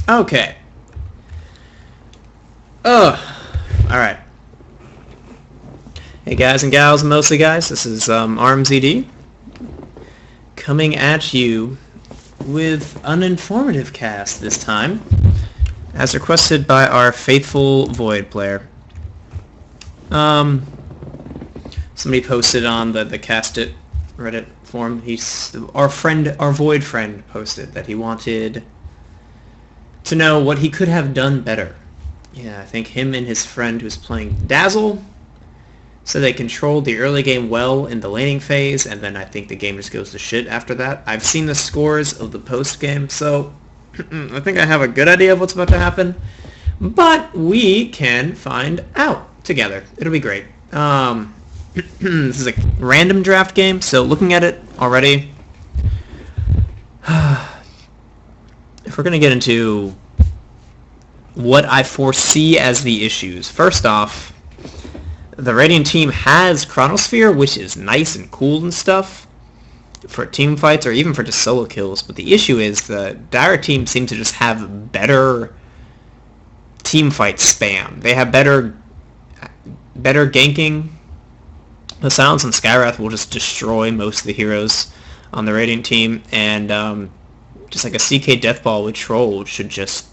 Okay. Alright. Hey guys and gals, mostly guys, this is RmZD coming at you with an informative cast this time, as requested by our faithful Void player. Somebody posted on the Cast It Reddit forum. Our Void friend posted that he wanted to know what he could have done better. Yeah, I think him and his friend who's playing Dazzle said they controlled the early game well in the laning phase, and then I think the game just goes to shit after that. I've seen the scores of the post game, so I think I have a good idea of what's about to happen. But we can find out together. It'll be great. This is a random draft game, so looking at it already, if we're going to get into what I foresee as the issues, first off, the Radiant team has Chronosphere, which is nice and cool and stuff for team fights or even for just solo kills, but the issue is the Dire team seems to just have better team fight spam. They have better ganking. The Silence and Skywrath will just destroy most of the heroes on the Radiant team, and just like a CK Deathball with Troll should just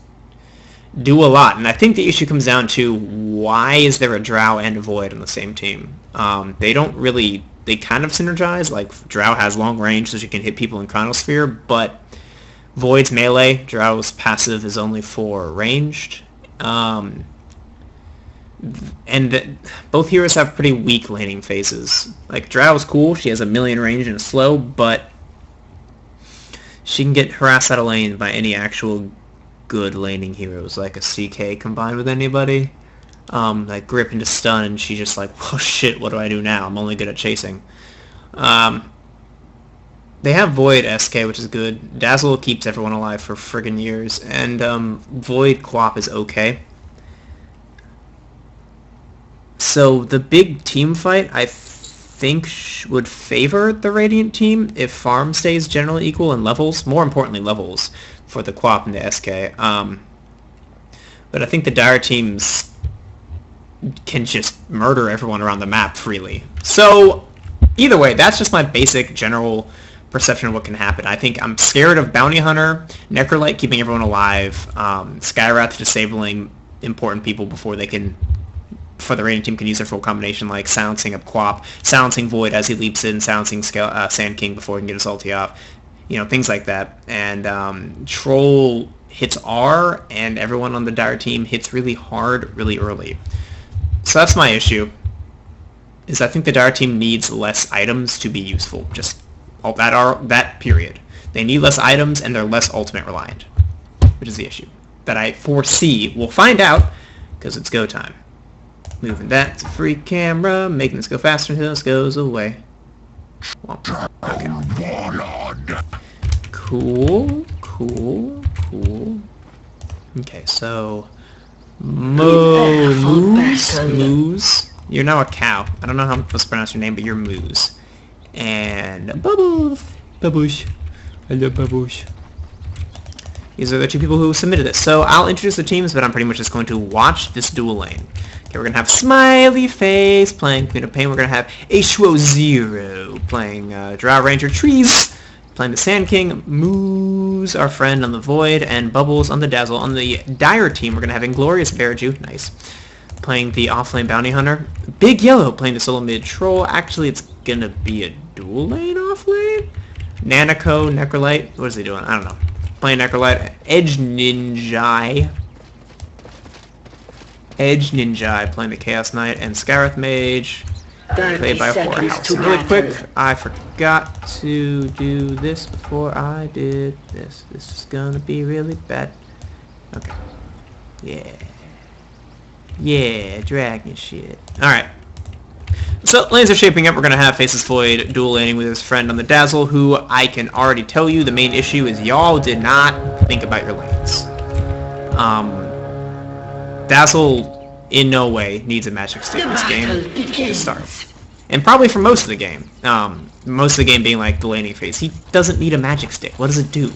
do a lot. And I think the issue comes down to, why is there a Drow and a Void on the same team? They kind of synergize. Like, Drow has long range, so she can hit people in Chronosphere, but Void's melee, Drow's passive is only for ranged. And both heroes have pretty weak laning phases. Like, Drow's cool, she has a million range and slow, but she can get harassed out of lane by any actual good laning heroes, like a CK combined with anybody. Like grip into stun, and she's just like, oh shit, what do I do now? I'm only good at chasing. They have Void SK, which is good. Dazzle keeps everyone alive for friggin' years, and Void Quap is okay. So the big team fight, I think, would favor the Radiant team if farm stays generally equal in levels. More importantly, levels for the Quap and the SK. But I think the Dire teams can just murder everyone around the map freely. So either way, that's just my basic general perception of what can happen. I think I'm scared of Bounty Hunter, Nercolyte keeping everyone alive, Skywrath disabling important people before they can, for the Radiant team can use their full combination, like silencing up Quap, silencing Void as he leaps in, silencing Sand King before he can get his ulti off. You know, things like that. And Troll hits R, and everyone on the Dire team hits really hard, really early. So that's my issue, is I think the Dire team needs less items to be useful. Just that period. They need less items, and they're less ultimate reliant, which is the issue that I foresee. We'll find out, because it's go time. Moving that to free camera, making this go faster until this goes away. Okay. Cool. Okay, so Moose. You're now a cow. I don't know how I'm supposed to pronounce your name, but you're Moose. And Bubbles. Babush. Hello, Babush. These are the two people who submitted this. So I'll introduce the teams, but I'm pretty much just going to watch this dual lane. Okay, we're going to have Smiley Face playing Queen of Pain. We're going to have Ashwo Zero playing Drow Ranger Trees, playing the Sand King, Moose, our friend, on the Void, and Bubbles on the Dazzle. On the Dire team, we're going to have Inglorious Bearju, nice, playing the offlane Bounty Hunter. Big Yellow playing the solo mid Troll. Actually, it's going to be a dual lane offlane? Nanako, Necrolyte, what is he doing? I don't know. Playing Necrolyte. Edge Ninja playing the Chaos Knight, and Skywrath Mage played by Whorehouse. Really quick, I forgot to do this before I did this. This is gonna be really bad. Okay. Yeah, dragon shit. Alright. So, lanes are shaping up. We're gonna have Faceless Void dual laning with his friend on the Dazzle, who I can already tell you the main issue is y'all did not think about your lanes. Dazzle in no way needs a magic stick in this game to start. And probably for most of the game. Most of the game being like the laning phase. He doesn't need a magic stick. What does it do?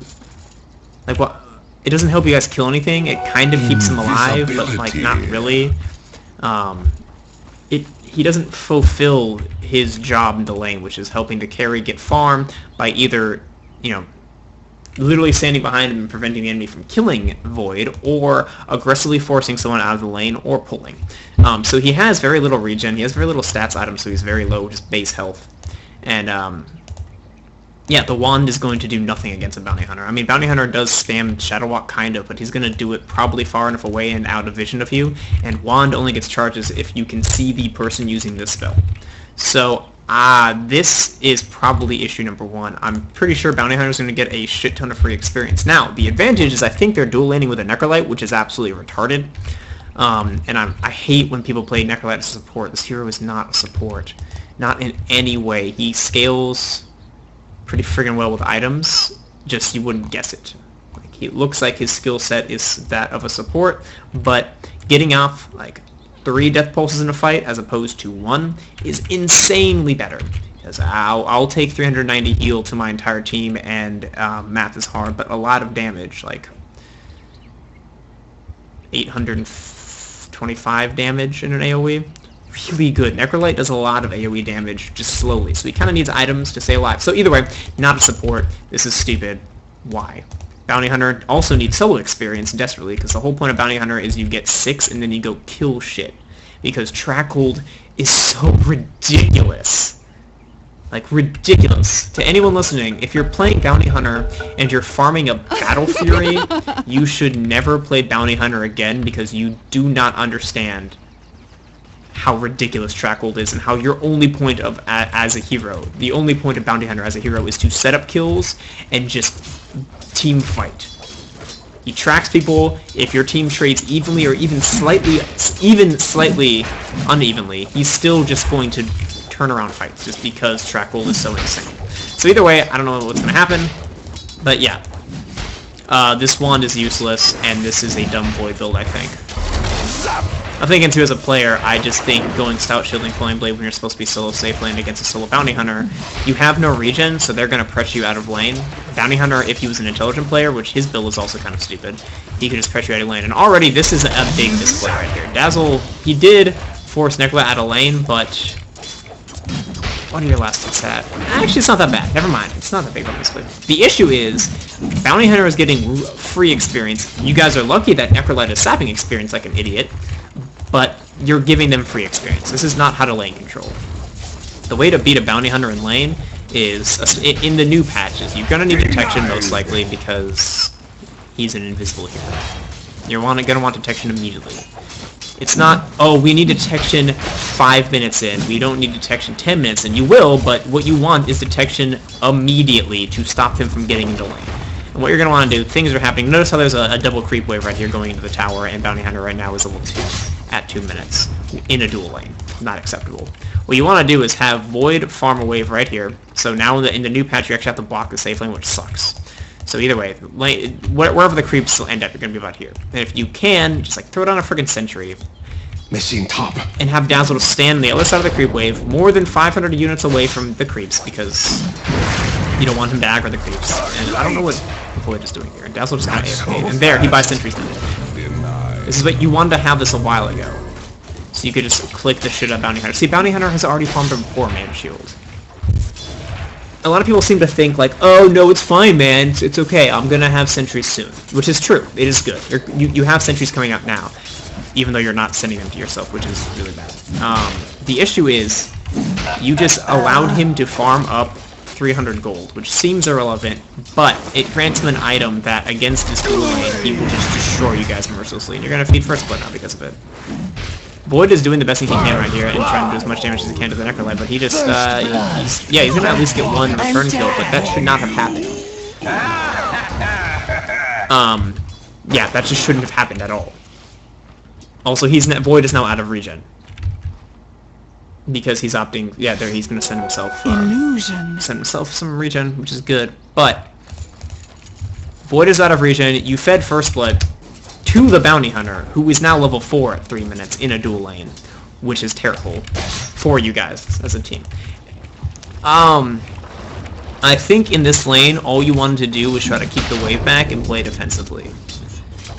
Like, what? it doesn't help you guys kill anything. It kind of keeps him alive, but like not really. He doesn't fulfill his job in the lane, which is helping the carry get farm by either, you know, literally standing behind him and preventing the enemy from killing Void, or aggressively forcing someone out of the lane, or pulling. So he has very little regen, he has very little stats items, so he's very low, just base health. And yeah, the wand is going to do nothing against a bounty hunter. I mean, bounty hunter does spam Shadow Walk kind of, but he's going to do it probably far enough away and out of vision of you, and wand only gets charges if you can see the person using this spell. So this is probably issue number one. I'm pretty sure bounty hunter is going to get a shit ton of free experience. Now, the advantage is I think they're dual laning with a Nercolyte, which is absolutely retarded. And I hate when people play Nercolyte as a support. This hero is not a support. Not in any way. He scales pretty friggin' well with items, just you wouldn't guess it. Like, he looks like his skill set is that of a support, but getting off like 3 death pulses in a fight as opposed to 1 is insanely better. Because I'll take 390 heal to my entire team, and math is hard, but a lot of damage, like 825 damage in an AoE. Really good. Nercolyte does a lot of AoE damage just slowly, so he kind of needs items to stay alive. So either way, not a support. This is stupid. Why? Bounty Hunter also needs solo experience desperately, because the whole point of Bounty Hunter is you get 6 and then you go kill shit. Because track hold is so ridiculous. Like, ridiculous. To anyone listening, if you're playing Bounty Hunter and you're farming a Battle Fury, you should never play Bounty Hunter again, because you do not understand how ridiculous track hold is, and how your only point of as a hero, the only point of Bounty Hunter as a hero is to set up kills and just team fight. He tracks people. If your team trades evenly or even slightly unevenly, he's still just going to turn around fights just because track hold is so insane. So either way, I don't know what's going to happen, but yeah. This wand is useless, and this is a dumb Void build, I think. I'm thinking too as a player, I just think going Stout Shielding Flame Blade when you're supposed to be solo safe lane against a solo Bounty Hunter, you have no regen, so they're going to press you out of lane. Bounty Hunter, if he was an intelligent player, which his build is also kind of stupid, he could just press you out of lane. And already this is a big display right here. Dazzle, he did force Nercolyte out of lane, but what are your last hits at? Actually, it's not that bad. Never mind. It's not that big of a display. The issue is, Bounty Hunter is getting free experience. You guys are lucky that Nercolyte is sapping experience like an idiot, but you're giving them free experience. This is not how to lane control. The way to beat a Bounty Hunter in lane is, in the new patches, you're going to need detection most likely because he's an invisible hero. You're going to want detection immediately. It's not, oh, we need detection 5 minutes in, we don't need detection 10 minutes in. You will, but what you want is detection immediately to stop him from getting into lane. And what you're going to want to do, things are happening. Notice how there's a double creep wave right here going into the tower, and Bounty Hunter right now is level 2 at 2 minutes in a dual lane. Not acceptable. What you want to do is have Void farm a wave right here. So now in the new patch, you actually have to block the safe lane, which sucks. So either way, wherever the creeps will end up, you're going to be about here. And if you can, just like throw down a friggin' sentry. Missing top. And have Dazzle to stand on the other side of the creep wave, more than 500 units away from the creeps, because you don't want him to aggro the creeps. And I don't know what Void is doing here. And Dazzle just got AFK. And there, he buys sentries now. This is what you wanted to have this a while ago. So you could just click the shit out of Bounty Hunter. See, Bounty Hunter has already farmed a poor man shield. A lot of people seem to think like, oh no, it's fine, man. It's okay. I'm gonna have sentries soon, which is true. It is good. You have sentries coming out now, even though you're not sending them to yourself, which is really bad. The issue is, you just allowed him to farm up 300 gold, which seems irrelevant, but it grants him an item that against his dual lane, he will just destroy you guys mercilessly, and you're gonna feed first blood now because of it. Void is doing the best he can right here and trying to do as much damage as he can to the Nercolyte, but he just, he's gonna at least get one return kill, but that should not have happened. Yeah, that just shouldn't have happened at all. Also, Void is now out of regen. Because he's opting, yeah, there he's gonna send himself, some regen, which is good, but Void is out of regen, you fed first blood to the Bounty Hunter, who is now level 4 at 3 minutes in a dual lane, which is terrible for you guys as a team. I think in this lane, all you wanted to do was try to keep the wave back and play defensively.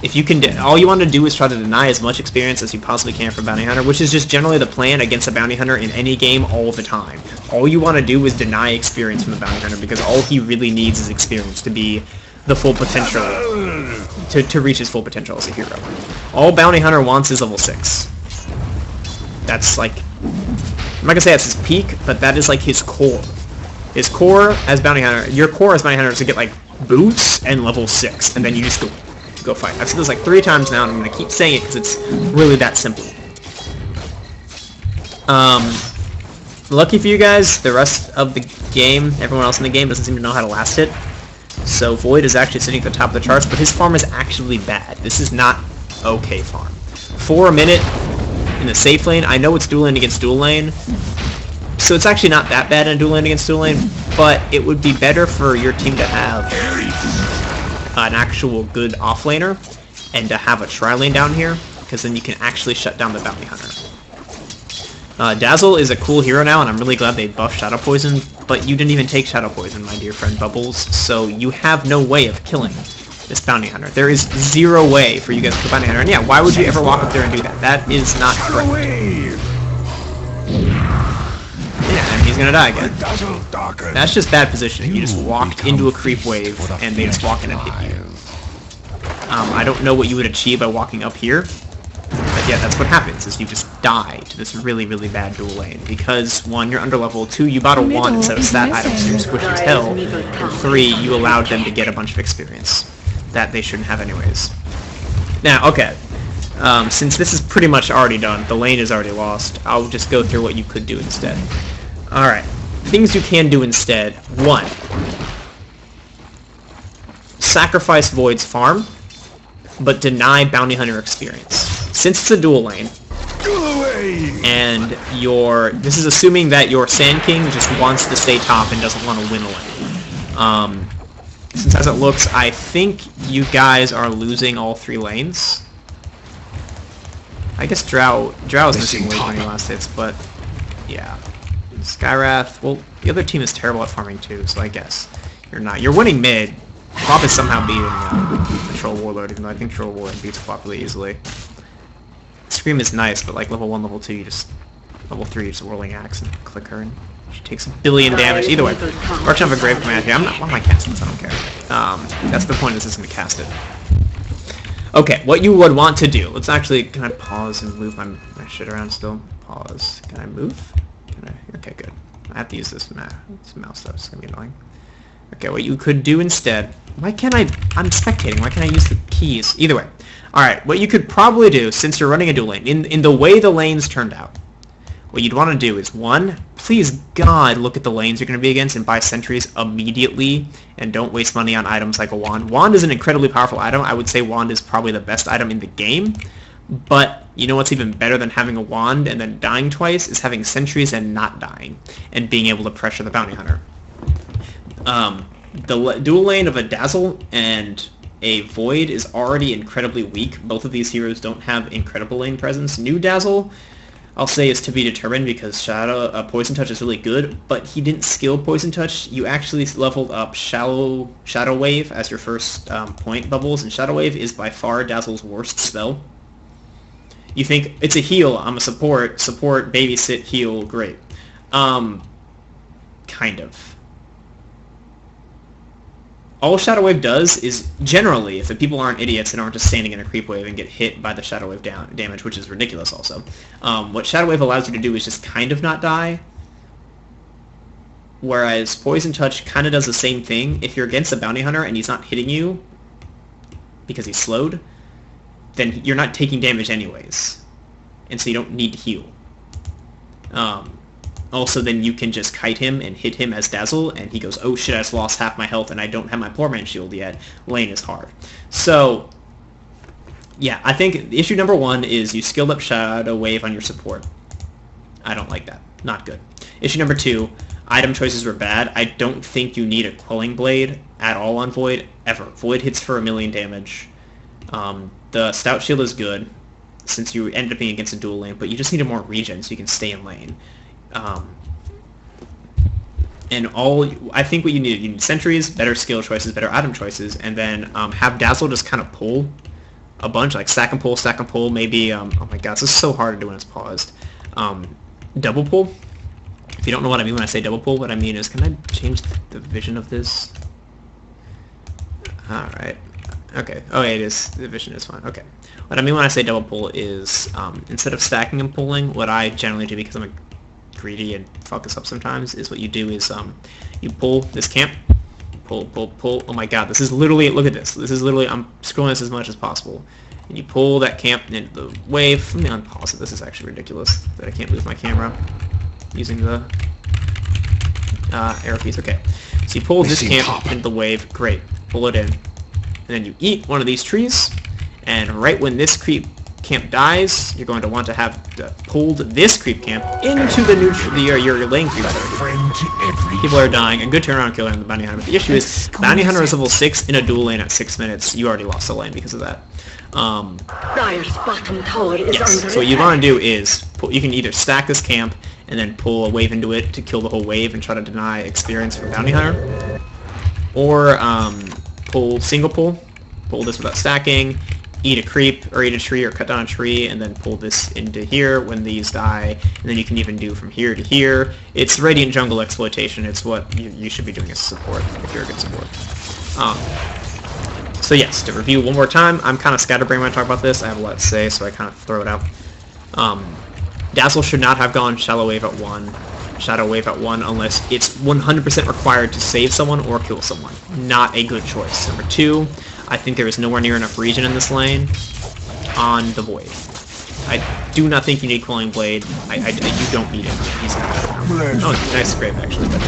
If you can, all you want to do is try to deny as much experience as you possibly can from Bounty Hunter, which is just generally the plan against a Bounty Hunter in any game all the time. All you want to do is deny experience from the Bounty Hunter, because all he really needs is experience to be the full potential, to reach his full potential as a hero. All Bounty Hunter wants is level 6. That's like, I'm not gonna say that's his peak, but that is like his core. His core as Bounty Hunter, your core as Bounty Hunter is to get like boots and level 6, and then you just go fight. I've said this like 3 times now, and I'm gonna keep saying it because it's really that simple. Lucky for you guys, the rest of the game, everyone else in the game doesn't seem to know how to last hit. So Void is actually sitting at the top of the charts, but his farm is actually bad. This is not okay farm. 4 a minute in the safe lane. I know it's dual lane against dual lane, so it's actually not that bad in a dual lane against dual lane, but it would be better for your team to have an actual good offlaner and to have a tri-lane down here, because then you can actually shut down the Bounty Hunter. Dazzle is a cool hero now, and I'm really glad they buffed Shadow Poison, but you didn't even take Shadow Poison, my dear friend Bubbles, so you have no way of killing this Bounty Hunter. There is 0 way for you guys to kill Bounty Hunter, and yeah, why would you ever walk up there and do that? That is not correct. Yeah, and he's gonna die again. That's just bad positioning. You just walked into a creep wave, and they just walk in and hit you. I don't know what you would achieve by walking up here, but yeah, that's what happens, is you just die to this really, really bad dual lane. Because, 1, you're underlevel, 2, you bought a 1 instead of stat items, so you're squishy as hell, and 3, you allowed them to get a bunch of experience that they shouldn't have anyways. Now, okay, since this is pretty much already done, the lane is already lost, I'll just go through what you could do instead. Alright, things you can do instead. 1, sacrifice Void's farm, but deny Bounty Hunter experience. Since it's a dual lane, and this is assuming that your Sand King just wants to stay top and doesn't want to win a lane. Since as it looks, I think you guys are losing all 3 lanes. I guess Drow is missing late when he last hits, but yeah. Skywrath, well, the other team is terrible at farming too, so I guess you're not. You're winning mid. Quap is somehow beating Troll Warlord, even though I think Troll Warlord beats Quap really easily. Scream is nice, but like level 1, level 2, level 3, you just Whirling Axe and click her, and she takes 1 billion damage. Either way, Archon of a Grave Command here. Why am I casting this? I don't care. That's the point, is isn't to cast it. Okay, what you would want to do. Let's actually, can I pause and move my shit around still? Pause. Can I move? Okay, good. I have to use this mouse though, it's gonna be annoying. Okay, what you could do instead, I'm spectating, why can't I use the keys? Either way. Alright, what you could probably do, since you're running a dual lane, in the way the lanes turned out, what you'd want to do is, 1, please God, look at the lanes you're going to be against and buy sentries immediately, and don't waste money on items like a wand. Wand is an incredibly powerful item. I would say wand is probably the best item in the game, but you know what's even better than having a wand and then dying twice is having sentries and not dying, and being able to pressure the Bounty Hunter. The dual lane of a Dazzle and a Void is already incredibly weak. Both of these heroes don't have incredible lane presence. New Dazzle, I'll say, is to be determined, because Poison Touch is really good, but he didn't skill Poison Touch. You actually leveled up Shadow Wave as your first point, Bubbles, and Shadow Wave is by far Dazzle's worst spell. You think, it's a heal, I'm a support, babysit, heal, great. Kind of. All Shadow Wave does is, generally, if the people aren't idiots and aren't just standing in a creep wave and get hit by the Shadow Wave damage, which is ridiculous also, what Shadow Wave allows you to do is just kind of not die, whereas Poison Touch kind of does the same thing. If you're against a Bounty Hunter and he's not hitting you because he's slowed, then you're not taking damage anyways, and so you don't need to heal. Also, then you can just kite him and hit him as Dazzle, and he goes, oh shit, I just lost half my health and I don't have my Poor Man Shield yet. Lane is hard. So, yeah, I think issue number 1 is you skilled up Shadow Wave on your support. I don't like that. Not good. Issue number 2, item choices were bad. I don't think you need a Quelling Blade at all on Void, ever. Void hits for 1 million damage. The Stout Shield is good, since you ended up being against a dual lane, but you just need a more regen so you can stay in lane. I think what you need sentries, better skill choices, better item choices, and then have Dazzle just kind of pull a bunch, like stack and pull, maybe, oh my god, this is so hard to do when it's paused. Double pull. If you don't know what I mean when I say double pull, what I mean is, can I change the vision of this? Alright. Okay. Oh, yeah, it is. The vision is fine. Okay. What I mean when I say double pull is, instead of stacking and pulling, what I generally do, because I'm a greedy and fuck this up sometimes, is what you do is, you pull this camp, pull. Oh my god, this is literally, look at this. This is literally, I'm scrolling this as much as possible. And you pull that camp into the wave. Let me unpause it. This is actually ridiculous that I can't move my camera using the arrow keys. Okay. So you pull this camp into the wave. Great. Pull it in. And then you eat one of these trees. And right when this creep camp dies, you're going to want to have pulled this creep camp into the your lane creep. People are dying. A good turnaround kill on the bounty hunter. But the issue is, bounty hunter is level 6 in a dual lane at 6 minutes. You already lost the lane because of that. Yes. So what you want to do is, you can either stack this camp and then pull a wave into it to kill the whole wave and try to deny experience from bounty hunter, or single pull this without stacking, eat a creep or eat a tree or cut down a tree, and then pull this into here when these die, and then you can even do from here to here. It's Radiant jungle exploitation. It's what you should be doing as support if you're a good support. So yes, to review one more time, I'm kind of scatterbrained when I talk about this. I have a lot to say, so I kind of throw it out. Dazzle should not have gone Shadow Wave at 1 unless it's 100% required to save someone or kill someone. Not a good choice. Number 2, I think there is nowhere near enough regen in this lane on the Void. I do not think you need Quelling Blade. You don't need it. He's not. Oh, nice scrape actually, but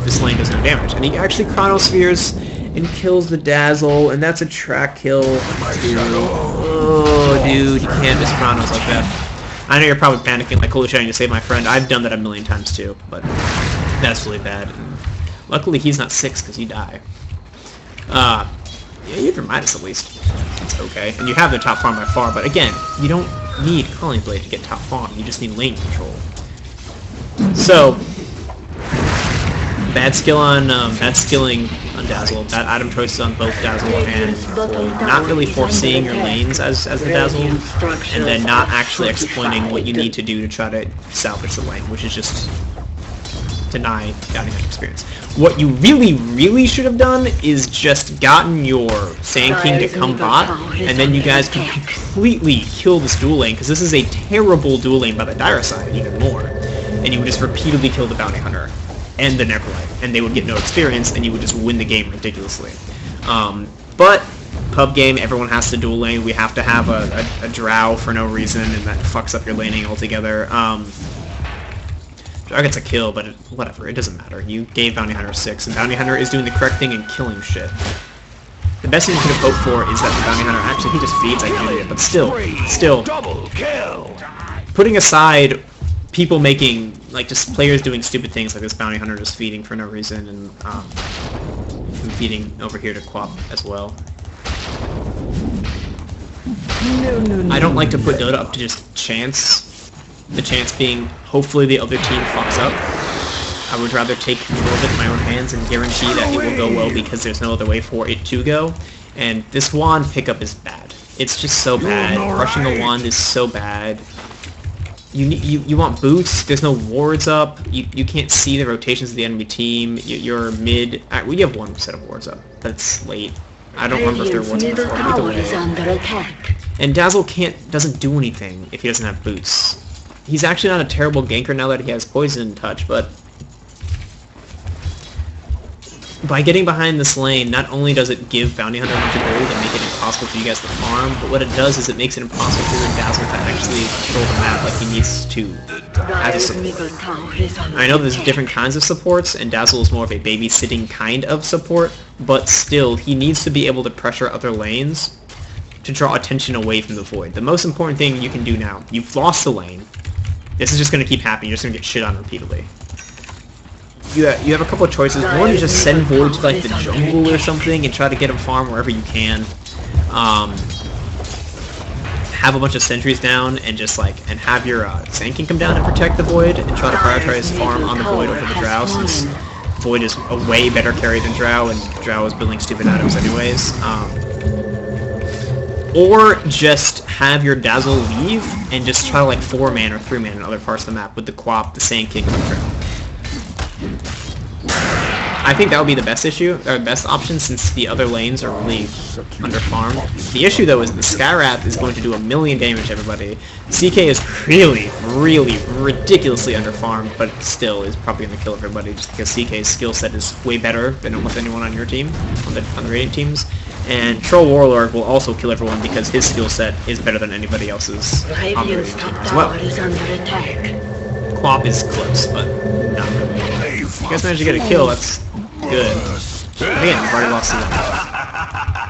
this lane does no damage. And he actually Chronospheres and kills the Dazzle, and that's a track kill. Oh, dude, you can't miss Chronos like that. I know you're probably panicking, like, holy shit, I need to save my friend. I've done that a million times too, but that's really bad. And luckily, he's not 6 because you die. Yeah, you have your Midas at least. It's okay. And you have the top farm by far, but again, you don't need Quelling Blade to get top farm. You just need lane control. So, bad skilling on Dazzle, bad item choices on both Dazzle and Void, not really foreseeing your lanes as the Dazzle, and then not actually exploiting what you need to do to try to salvage the lane, which is just deny bounty hunter experience. What you really should have done is just gotten your Sand King to come bot, and then you guys can completely kill this dual lane, because this is a terrible dual lane by the Dire side, even more, and you would just repeatedly kill the bounty hunter and the Nercolyte, and they would get no experience, and you would just win the game ridiculously. But pub game, everyone has to dual lane. We have to have a drow for no reason, and that fucks up your laning altogether. Drow gets a kill, but whatever, it doesn't matter. You gave Bounty Hunter 6, and Bounty Hunter is doing the correct thing and killing shit. The best thing you could have hoped for is that the Bounty Hunter, actually he just feeds like an idiot, but still, double kill. Putting aside people making, like, just players doing stupid things like this Bounty Hunter just feeding for no reason, and feeding over here to Quap as well. I don't like to put Dota up to just chance. The chance being, hopefully the other team fucks up. I would rather take control of it in my own hands and guarantee that it will go well because there's no other way for it to go. And this wand pickup is bad. It's just so bad. Rushing a wand is so bad. You want boots. There's no wards up. You can't see the rotations of the enemy team. You're mid. We have one set of wards up, but it's late. I don't remember if there was before. Either way. And Dazzle doesn't do anything if he doesn't have boots. He's actually not a terrible ganker now that he has Poison Touch, but by getting behind this lane, not only does it give Bounty Hunter a bunch of gold and make it impossible for you guys to farm, but what it does is it makes it impossible for Dazzle to actually control the map like he needs to as a support. I know there's different kinds of supports, and Dazzle is more of a babysitting kind of support, but still, he needs to be able to pressure other lanes to draw attention away from the Void. The most important thing you can do now, you've lost the lane. This is just going to keep happening. You're just going to get shit on repeatedly. You have a couple of choices. One is just send Void to like the jungle or something and try to get him farm wherever you can. Have a bunch of sentries down and just and have your Sand King come down and protect the Void and try to prioritize farm on the Void over the Drow, since Void is a way better carry than Drow, and Drow is building stupid items anyways. Or just have your Dazzle leave and just try to like 4-man or 3-man in other parts of the map with the Quap, the Sand King, and the Crown. I think that would be the best best option since the other lanes are really under-farmed. The issue though is the Skywrath is going to do 1,000,000 damage to everybody. CK is really, really ridiculously under-farmed, but still is probably going to kill everybody just because CK's skill set is way better than almost anyone on your team, on the Radiant teams. And Troll Warlord will also kill everyone because his skill set is better than anybody else's on the Radiant team as well. Quap is close, but not really. If you guys managed to get a kill, that's good. Again, you've already lost 1.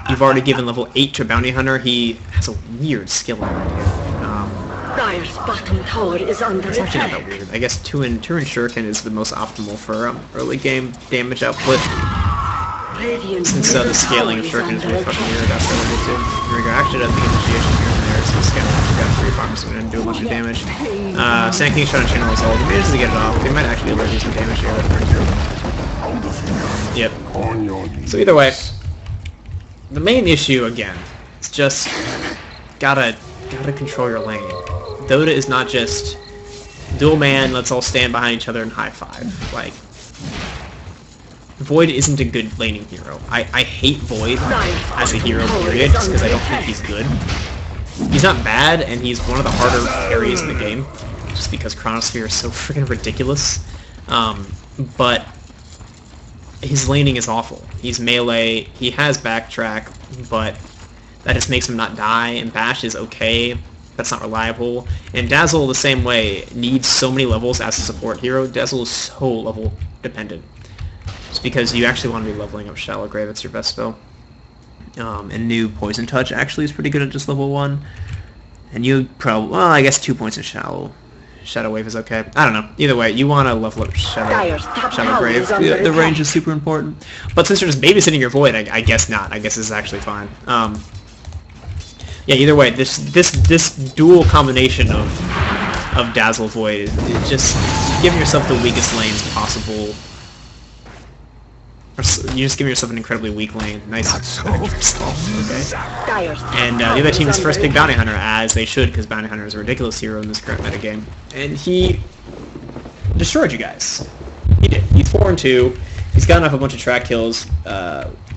You've already given level 8 to a Bounty Hunter. He has a weird skill already. Dire's bottom tower is under it's actually not that weird. I guess 2-in Shuriken is the most optimal for early game damage output. Since the scaling of Shuriken is really fucking weird after level 2. Here we go. Actually, I think initiation here and there, so scaling has got 3 farms, so we're going to do a bunch of damage. Sand King's trying to channel us all. He manages to get it off. They might actually be able to do some damage here. Yep. So either way, the main issue, again, is just gotta control your lane. Dota is not just dual man, let's all stand behind each other and high-five. Like, Void isn't a good laning hero. I hate Void as a hero, period, just because I don't think he's good. He's not bad, and he's one of the harder carries in the game, just because Chronosphere is so freaking ridiculous. But his laning is awful. He's melee, he has backtrack, but that just makes him not die, and Bash is okay. That's not reliable. And Dazzle, the same way, needs so many levels as a support hero. Dazzle is so level dependent. Just because you actually want to be leveling up Shallow Grave, it's your best spell. And new Poison Touch actually is pretty good at just level 1. And you probably, well, I guess 2 points in Shadow Wave is okay. I don't know. Either way, you want to level up Shadow Grave. The range is super important. But since you're just babysitting your Void, I guess not. I guess this is actually fine. Yeah, either way, this dual combination of Dazzle Void is just giving yourself the weakest lanes possible. You're just giving yourself an incredibly weak lane. Nice. Okay. And the other team is first pick Bounty Hunter, as they should, because Bounty Hunter is a ridiculous hero in this current metagame. And he destroyed you guys. He did. He's 4-2. He's gotten off a bunch of track kills.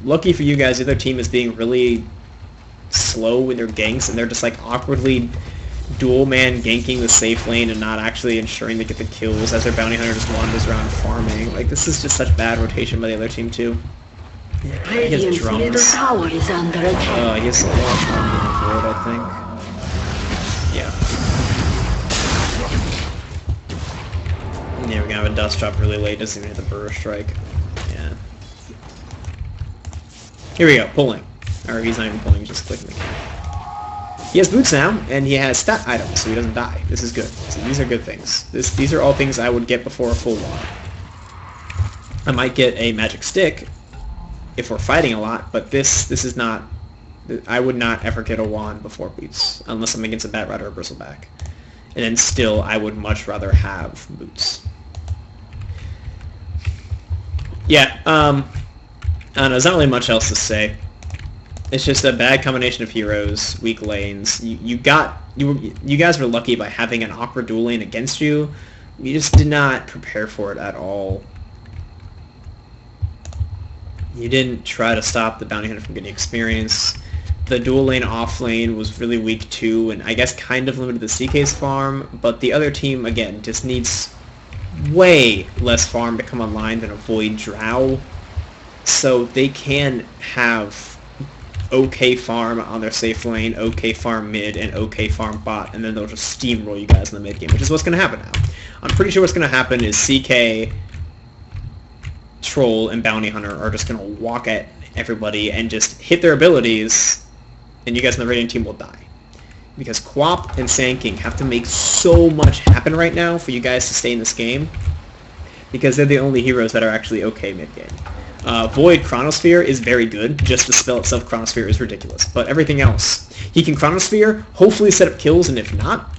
Lucky for you guys, the other team is being really slow with their ganks, and they're just like awkwardly dual-man ganking the safe lane and not actually ensuring they get the kills as their Bounty Hunter just wanders around farming. Like, this is just such bad rotation by the other team, too. Yeah, he has drums. He has a lot of drums for it, I think. Yeah. Yeah, we're gonna have a dust drop really late. Doesn't even hit the burst strike. Yeah. Here we go, pulling. Or he's not even pulling, he's just clicking the key. He has boots now, and he has stat items, so he doesn't die. This is good. So these are good things. These are all things I would get before a full wand. I might get a magic stick if we're fighting a lot, but this is not... I would not ever get a wand before boots, unless I'm against a Bat Rider or Bristleback. And then still, I would much rather have boots. Yeah, I don't know, there's not really much else to say. It's just a bad combination of heroes, weak lanes. You guys were lucky by having an awkward dual lane against you. You just did not prepare for it at all. You didn't try to stop the Bounty Hunter from getting experience. The dual lane off lane was really weak too, and I guess kind of limited the CK's farm, but the other team, again, just needs way less farm to come online than a Void Drow. So they can have okay farm on their safe lane, okay farm mid, and okay farm bot, and then they'll just steamroll you guys in the mid game, which is what's going to happen now. I'm pretty sure what's going to happen is CK, Troll, and Bounty Hunter are just going to walk at everybody and just hit their abilities, and you guys in the Radiant team will die. Because Quap and Sand King have to make so much happen right now for you guys to stay in this game, because they're the only heroes that are actually okay mid-game. Void Chronosphere is very good. Just the spell itself, Chronosphere, is ridiculous. But everything else, he can Chronosphere, hopefully set up kills, and if not,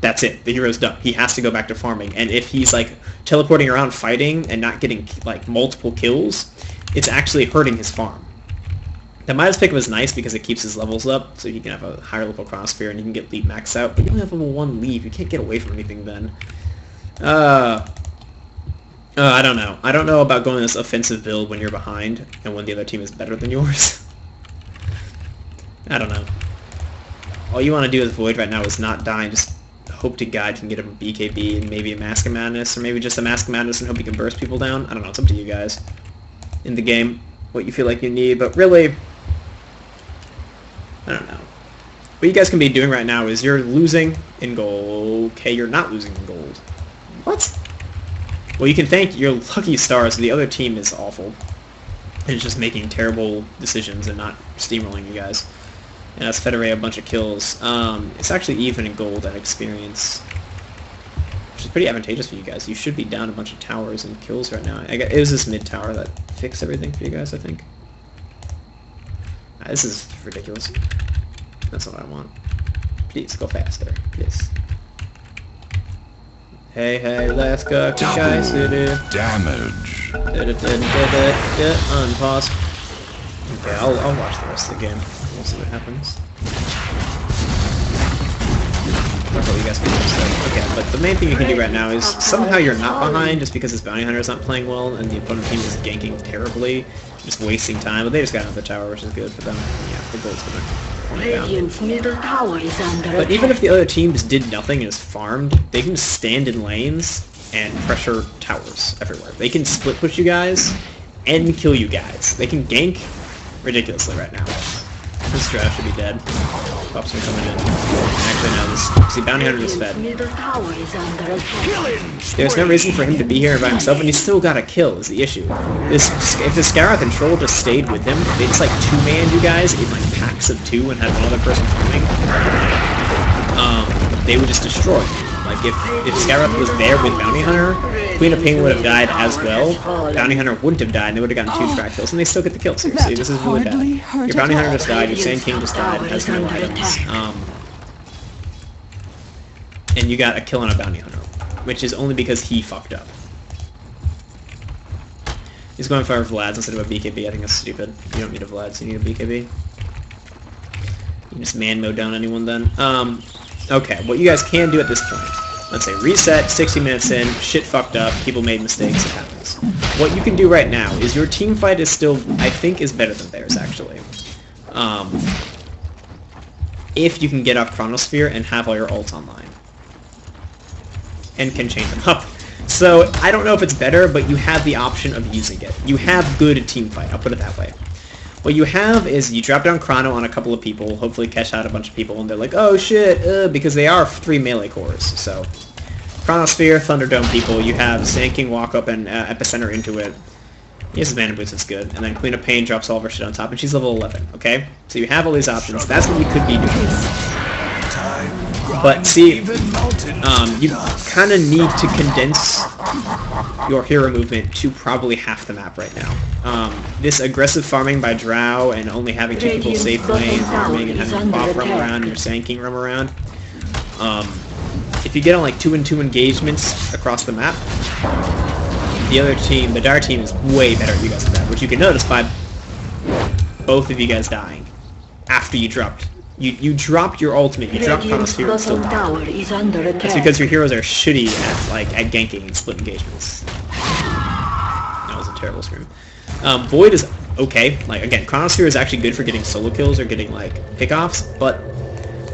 that's it. The hero's done. He has to go back to farming. And if he's, like, teleporting around fighting and not getting, like, multiple kills, it's actually hurting his farm. The Midas pickup is nice because it keeps his levels up, so he can have a higher level Chronosphere and you can get Leap maxed out, but you only have level 1 Leap. You can't get away from anything then. I don't know. I don't know about going this offensive build when you're behind and when the other team is better than yours. I don't know. All you want to do with Void right now is not die and just hope to God you can get a BKB and maybe a Mask of Madness, or maybe just a Mask of Madness and hope you can burst people down. I don't know. It's up to you guys in the game, what you feel like you need, but really, I don't know. What you guys can be doing right now is you're losing in gold. Okay, you're not losing in gold. What? Well, you can thank your lucky stars. The other team is awful. And it's just making terrible decisions and not steamrolling you guys. And that's Federate a bunch of kills. It's actually even in gold and experience, which is pretty advantageous for you guys. You should be down a bunch of towers and kills right now. It was this mid tower that fixed everything for you guys, I think. This is ridiculous. That's what I want. Please, go faster. Please. Hey, let's go to Sky City. Damage. Unpause. Okay, I'll watch the rest of the game. We'll see what happens. That's what you guys can do. Okay, but the main thing you can do right now is somehow you're not behind just because this bounty hunter is not playing well and the opponent team is ganking terribly, just wasting time. But they just got another tower, which is good for them. Yeah, the gold's gonna point down. Radiant's middle tower is under But even if the other team just did nothing and just farmed, they can stand in lanes and pressure towers everywhere. They can split push you guys and kill you guys. They can gank ridiculously right now. This draft should be dead. Pups are coming in. Actually, no, this... See, Bounty Hunter just fed. There's no reason for him to be here by himself, and he's still got a kill, is the issue. If the Scarab and Troll just stayed with him, they just, like, two-manned you guys in, like, packs of 2 and had one other person coming, they would just destroy you. Like, if Scarab was there with Bounty Hunter, Queen of Pain would have died as well. Bounty Hunter wouldn't have died, and they would have gotten 2 track kills, and they still get the kill. Seriously, this is really bad. Your Bounty Hunter just died, your Sand King just died, and has no items. And you got a kill on a Bounty Hunter, which is only because he fucked up. He's going for Vlads instead of a BKB. I think that's stupid. You don't need a Vlads, you need a BKB. You can just man mode down anyone then. Okay, what you guys can do at this point, let's say reset, 60 minutes in, shit fucked up, people made mistakes, it happens. What you can do right now is your team fight is still, I think, is better than theirs, actually. If you can get off Chronosphere and have all your ults online. And can chain them up. So, I don't know if it's better, but you have the option of using it. You have good team fight, I'll put it that way. What you have is you drop down Chrono on a couple of people, hopefully catch out a bunch of people, and they're like, oh shit, because they are 3 melee cores. So, Chronosphere, Thunderdome people, you have Sand King walk up and Epicenter into it. He has his mana boost, it's good. And then Queen of Pain drops all of her shit on top, and she's level 11, okay? So you have all these options. That's what you could be doing. But see, you kind of need to condense your hero movement to probably half the map right now. This aggressive farming by Drow and only having 2 people safe lane, farming, and having Bob roam around and your Sand King roam around. If you get on like 2-and-2 engagements across the map, the other team, the Dire team, is way better at you guys at that, which you can notice by both of you guys dying after you dropped. You dropped your ultimate, you dropped Chronosphere and still died. That's because your heroes are shitty at ganking and split engagements. That was a terrible scream. Void is okay. Like, again, Chronosphere is actually good for getting solo kills or getting, like, pickoffs, but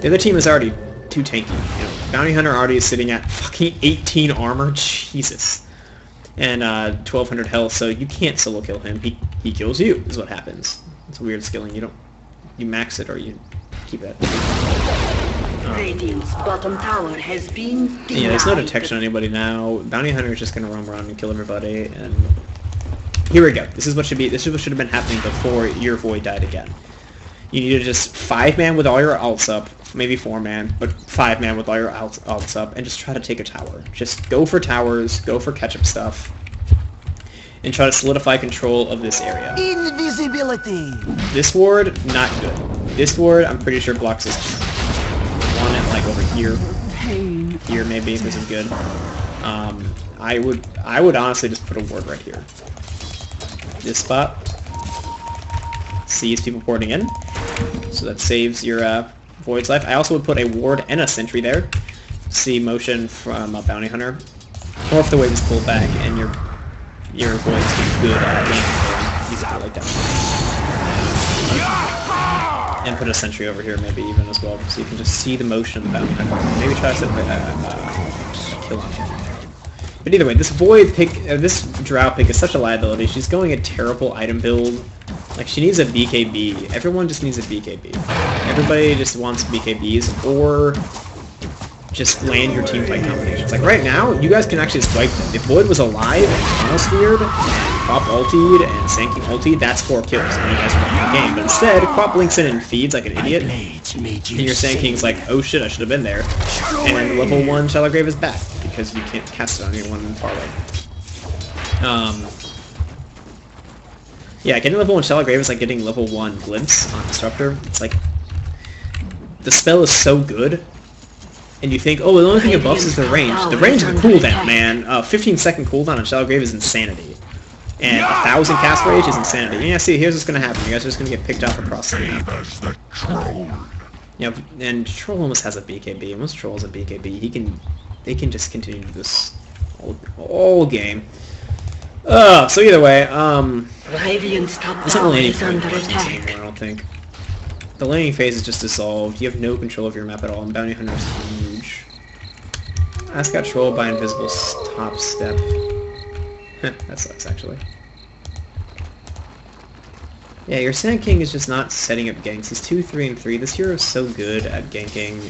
the other team is already too tanky. You know, Bounty Hunter already is sitting at fucking 18 armor, Jesus. And 1200 health, so you can't solo kill him. He kills you, is what happens. It's weird skilling. You max it or you keep it. Radiant's bottom tower has been denied. Yeah, there's no detection on anybody now. Bounty Hunter is just gonna roam around and kill everybody, and here we go. This is what should have been happening before your Void died again. You need to just 5-man with all your ults up, maybe 4-man, but 5-man with all your ults up, and just try to take a tower. Just go for towers, go for catch-up stuff, and try to solidify control of this area. Invisibility! This ward, not good. This ward, I'm pretty sure blocks this. One at like over here. Here maybe, this is good. I would honestly just put a ward right here. This spot. sees people porting in, so that saves your Void's life. I also would put a ward and a sentry there. See motion from a bounty hunter, or if the wave is pulled back and your Void's getting good at lane control, you can do like that. And put a sentry over here maybe even as well, so you can just see the motion of the bounty hunter. Maybe try to set kill on him. But either way, this Void pick, this Drow pick is such a liability. She's going a terrible item build. Like, she needs a BKB. Everyone just needs a BKB. Everybody just wants BKBs, or just land your teamfight combinations. Like, right now, you guys can actually swipe them. If Void was alive and tunnel speared, and Quap ultied, and Sanking ultied, that's 4 kills, and you guys win the game. But instead, Quap blinks in and feeds like an idiot, and your Sanking's like, oh shit, I should have been there. And level 1 Shallow Grave is back, because you can't cast it on anyone in far away. Yeah, getting level 1 Shallow Grave is like getting level 1 Glimpse on Disruptor. It's like, the spell is so good, and you think, oh, the only thing it buffs is the range. The range is the cooldown, man. 15-second cooldown on Shallow Grave is insanity. And 1,000 cast rage is insanity. And yeah, see, here's what's going to happen. You guys are just going to get picked off across the map. Yeah, and Troll almost has a BKB. Once Troll has a BKB, they can just continue this all game. So either way, Radiant's top it's not tower laning is phase under attack. anymore, I don't think. The laning phase is just dissolved. You have no control of your map at all, and Bounty Hunter is huge. Ask got trolled by invisible top step. That sucks, actually. Yeah, your Sand King is just not setting up ganks. He's 2, 3, and 3. This hero is so good at ganking.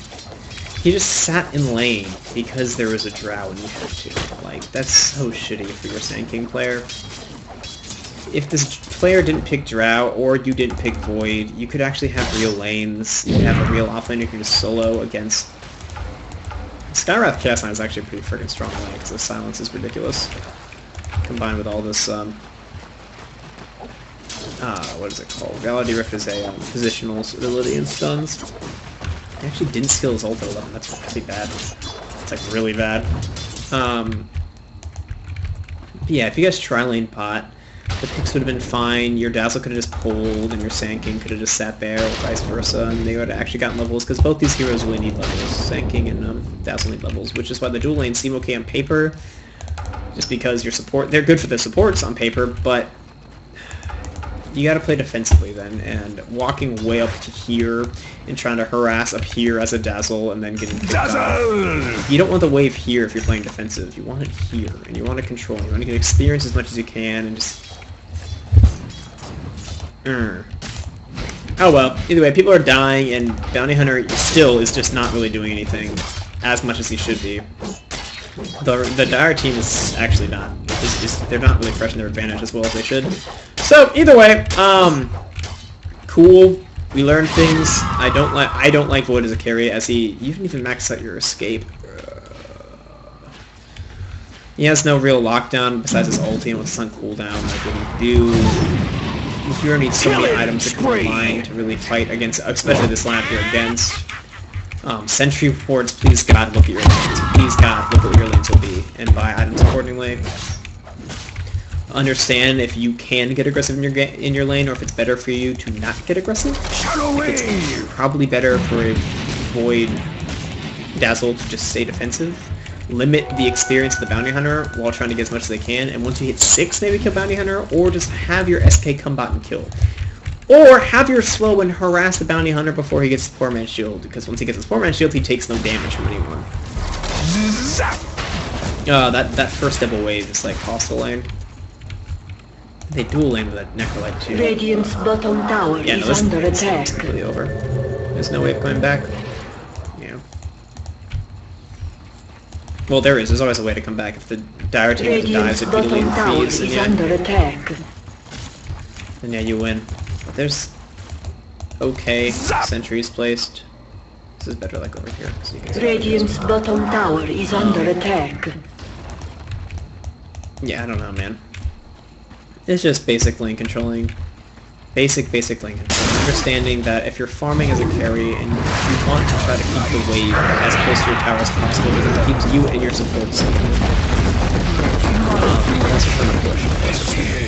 He just sat in lane because there was a Drow and you had to. Like, that's so shitty for your Sand King player. If this player didn't pick Drow, or you didn't pick Void, you could actually have real lanes. You could have a real offlane you can just solo against. Skywrath Chaos Knight is actually a pretty freaking strong lane, because the silence is ridiculous. Combined with all this, what is it called? Reality Rift is a positional ability and stuns. He actually didn't steal his ult at 11, that's really bad. It's like really bad. Yeah, if you guys tri-lane pot, the picks would have been fine, your Dazzle could have just pulled, and your Sand King could have just sat there, or vice versa, and they would have actually gotten levels, because both these heroes really need levels. Sand King and Dazzle need levels, which is why the dual lanes seem okay on paper, just because your support, they're good for the supports on paper, but you gotta play defensively then, and walking way up to here and trying to harass up here as a Dazzle and then getting picked off. You don't want the wave here if you're playing defensive. You want it here, and you want to control. You want to get experience as much as you can, and just... Oh well, either way, people are dying, and Bounty Hunter still is just not really doing anything as much as he should be. The Dire team is actually not. They're not really pressing their advantage as well as they should. So either way, cool. We learned things. I don't like Void as a carry, as you can even max out your escape. He has no real lockdown besides his ulti and what's on cooldown. Like what you do. You hero needs so many items to combine to really fight against, especially this lineup you're against. Sentry reports, please God, look at your lanes. Please God, look at what your lanes will be, and buy items accordingly. Understand if you can get aggressive in your lane, or if it's better for you to not get aggressive. It's probably better for a Void Dazzle to just stay defensive. Limit the experience of the Bounty Hunter while trying to get as much as they can, and once you hit 6, maybe kill Bounty Hunter, or just have your SK come bot and kill. Or have your slow and harass the Bounty Hunter before he gets the Poor Man's Shield, because once he gets his Poor Man's Shield, he takes no damage from anyone. That first double wave is like hostile lane. They dual lane with that Nercolyte too. Radiant's bottom tower is under attack. It's completely over. There's no wave coming back. Yeah. Well, there is. There's always a way to come back. If the Dire team dies, it repeatedly frees, and under attack. Then yeah, you win. But there's okay sentries placed. This is better like over here. So you can Radiant's bottom tower is under attack. Yeah, I don't know, man. It's just basic lane controlling. Basic lane controlling. Understanding that if you're farming as a carry and you want to try to keep the wave as close to your tower as possible, because it keeps you and your support safe. That's from the push.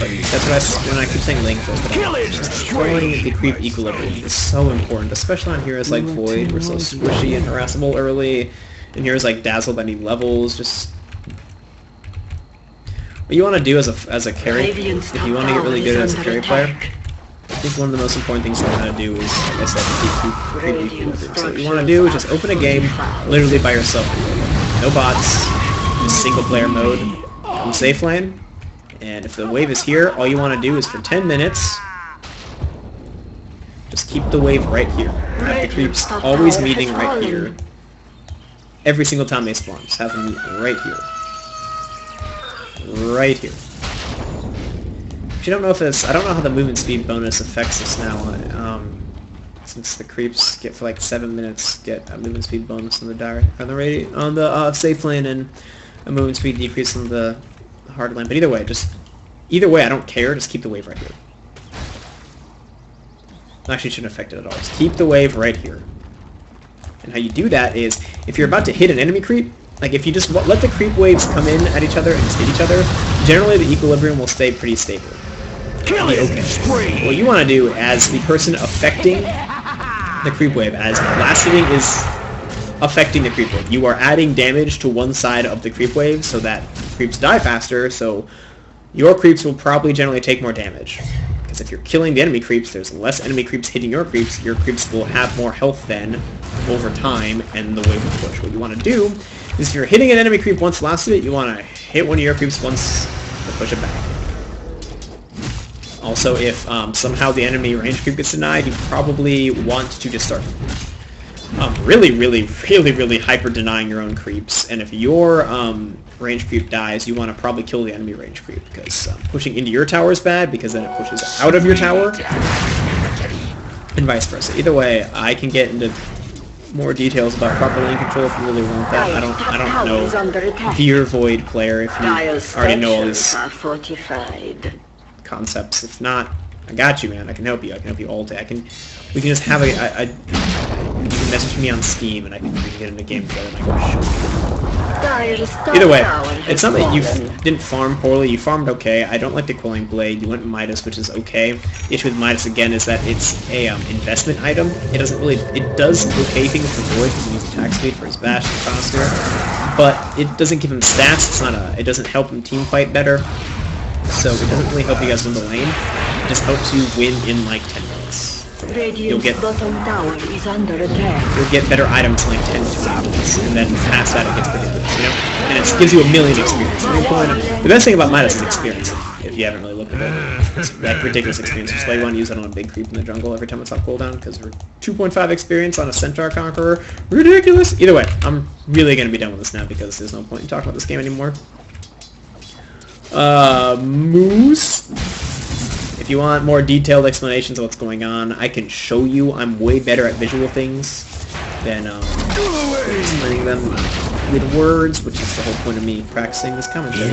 But that's what when I keep saying lane first. Destroying the creep equilibrium is so important, especially on heroes like Void. We're so squishy and harassable early, and heroes like Dazzle that need levels. Just what you want to do as a carry, if you want to get really good as a carry player, I think one of the most important things you want to do is, like I said, keep equilibrium. So what you want to do is just open a game literally by yourself. No bots, just single player mode. Come safe lane, and if the wave is here, all you want to do is for 10 minutes, just keep the wave right here. Have the creeps always meeting right here. Every single time they spawn, just have them meet right here. Right here. If you don't know if this, I don't know how the movement speed bonus affects this now. Since the creeps get for like 7 minutes, get a movement speed bonus on the safe lane and a movement speed decrease on the hard lane. But either way, I don't care. Just keep the wave right here. Actually, it shouldn't affect it at all. Just keep the wave right here. And how you do that is, if you're about to hit an enemy creep, like if you just let the creep waves come in at each other and just hit each other, generally the equilibrium will stay pretty stable. Okay. What you want to do as the person affecting the creep wave, as last hitting is affecting the creep wave, you are adding damage to one side of the creep wave so that creeps die faster, so your creeps will probably generally take more damage. Because if you're killing the enemy creeps, there's less enemy creeps hitting your creeps will have more health then over time, and the wave will push. What you want to do is if you're hitting an enemy creep once last hit, you want to hit one of your creeps once to push it back. Also, if somehow the enemy range creep gets denied, you probably want to just start really hyper denying your own creeps. And if your range creep dies, you want to probably kill the enemy range creep, because pushing into your tower is bad, because then it pushes out of your tower, and vice versa. Either way, I can get into more details about proper lane control if you really want that. I don't know if you're a Void player, if you already know all these concepts. If not, I got you, man. I can help you. I can help you all day. We can just have you can message me on Steam, and we can get in a game together, and I can show you. Either way, it's not that you didn't farm poorly. You farmed okay. I don't like the Quelling Blade. You went Midas, which is okay. The issue with Midas, again, is that it's a investment item. It does okay things for Void, because he needs attack speed for his bash and faster, but it doesn't give him stats. It doesn't help him team fight better. So it doesn't really help you guys win the lane. It just helps you win in like 10 minutes. You'll get better items in like 10 to 20 minutes, and then past that it gets ridiculous, you know? And it gives you a million experience. The best thing about Midas is experience, if you haven't really looked at it. It's like ridiculous experience. That's why you want to use it on a big creep in the jungle every time it's on cooldown, because we're 2.5 experience on a Centaur Conqueror. Ridiculous! Either way, I'm really going to be done with this now, because there's no point in talking about this game anymore. Moose. If you want more detailed explanations of what's going on, I can show you. I'm way better at visual things than explaining them with words, which is the whole point of me practicing this commentary.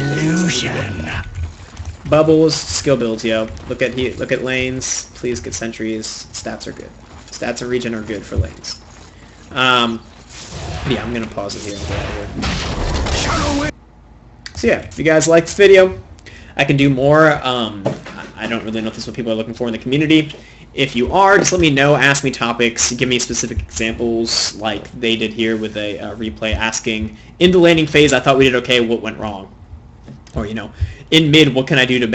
Bubbles, skill builds, yo. Look at lanes. Please get sentries. Stats are good. Stats and regen are good for lanes. Yeah, I'm gonna pause it here and get out of here. So yeah, if you guys like this video, I can do more. I don't really know if this is what people are looking for in the community. If you are, just let me know, ask me topics, give me specific examples like they did here with a replay asking, in the laning phase I thought we did okay, what went wrong? Or, you know, in mid, what can I do to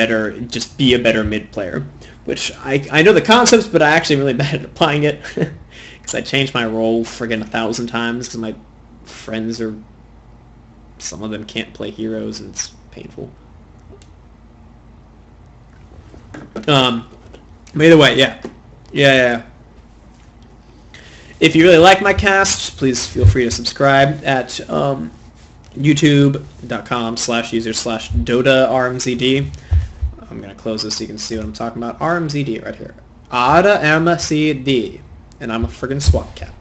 just be a better mid player? Which, I know the concepts, but I actually am really bad at applying it. Because I changed my role friggin' 1,000 times, because my friends some of them can't play heroes, and it's painful. But either way, yeah. If you really like my cast, please feel free to subscribe at youtube.com/user/Dota RmZD. I'm going to close this so you can see what I'm talking about. RmZD right here. RmZD. And I'm a friggin' SWAT cat.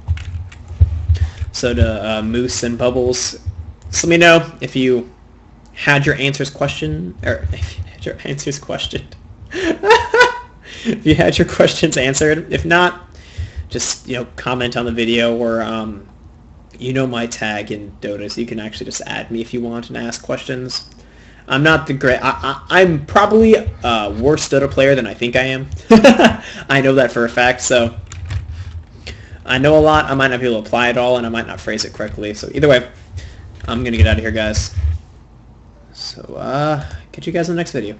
So to Moose and Bubbles, just let me know if you had your answers questioned, or if you had your answers questioned. If you had your questions answered. If not, just, you know, comment on the video, or you know my tag in Dota, so you can actually just add me if you want and ask questions. I'm not the great... I'm probably a worse Dota player than I think I am. I know that for a fact, so... I know a lot, I might not be able to apply it all, and I might not phrase it correctly. So either way, I'm going to get out of here, guys. So, catch you guys in the next video.